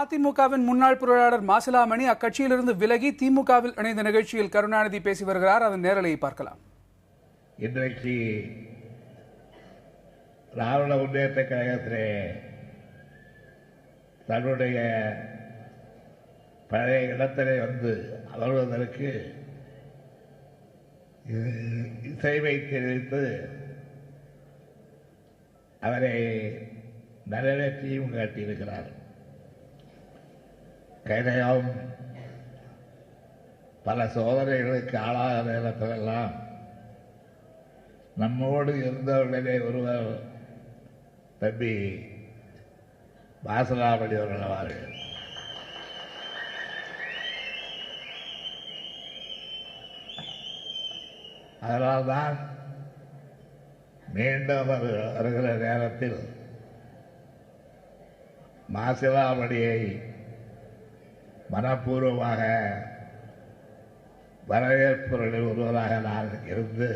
மதிமுகவின் முன்னாள் பொருளாளர் மாசிலாமணி அக்கட்சியிலிருந்து விலகி திமுகவில் இணைந்த நிகழ்ச்சியில் கருணாநிதி பேசி வருகிறார். அதன் நேரலையை பார்க்கலாம். இன்றைக்கு திராவிட முன்னேற்ற கழகத்திலே தன்னுடைய பழைய இடத்திலே வந்து அமர்வதற்கு இசைவை தெரிவித்து அவரை நலனத்தையும் காட்டியிருக்கிறார். கைதகம் பல சோதனைகளுக்கு ஆளாத நேரத்திலெல்லாம் நம்மோடு இருந்தவர்களிலே ஒருவர் தம்பி மாசிலாமணி அவர்கள் ஆவார்கள். அதனால்தான் மீண்டும் வருகிற நேரத்தில் மாசிலாமணியை மனப்பூர்வமாக வரவேற்பவர்களில் ஒருவராக நான் இருந்து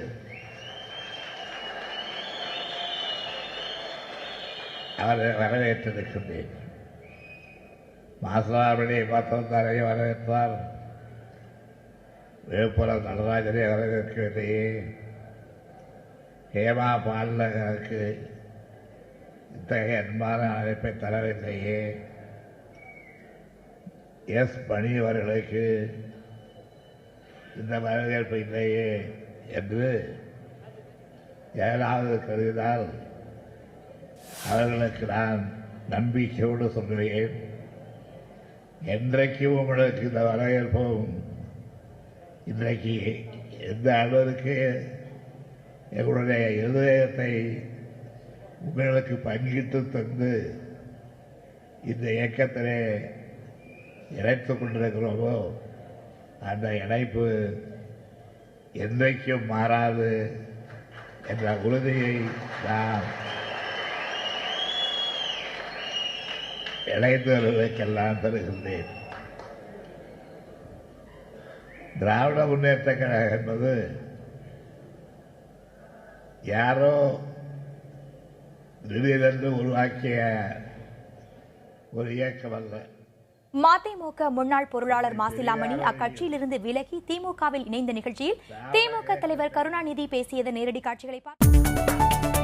அவரை வரவேற்றிருக்கின்றேன். மாசிலாமணியை மாத்திரத்தாரையே வரவேற்றார், விழுப்புரம் நடராஜனை வரவேற்கவில்லையே, ஹேமா பாலகருக்கு இத்தகைய அன்பான அழைப்பை தரவில்லையே, எஸ் மணி அவர்களுக்கு இந்த வரவேற்பு இல்லையே என்று ஏதாவது கருதினால் அவர்களுக்கு நான் நம்பிக்கையோடு சொல்கிறேன். என்றைக்கும் உங்களுக்கு இந்த வரவேற்பும் இன்றைக்கு எந்த அளவிற்கு எங்களுடைய இருதயத்தை உங்களுக்கு பங்கிட்டு தந்து இந்த இயக்கத்திலே இணைத்துக் கொண்டிருக்கிறோமோ அந்த இணைப்பு என்றைக்கும் மாறாது என்ற உறுதியை நான் இணைந்தவர்களுக்கெல்லாம் தருகின்றேன். திராவிட முன்னேற்ற கழகம் என்பது யாரோ திடீரென்று உருவாக்கிய ஒரு இயக்கம் அல்ல. மதிமுக முன்னாள் பொருளாளர் மாசிலாமணி அக்கட்சியிலிருந்து விலகி திமுகவில் இணைந்த நிகழ்ச்சியில் திமுக தலைவர் கருணாநிதி பேசியது நேரடி காட்சிகளை பார்த்து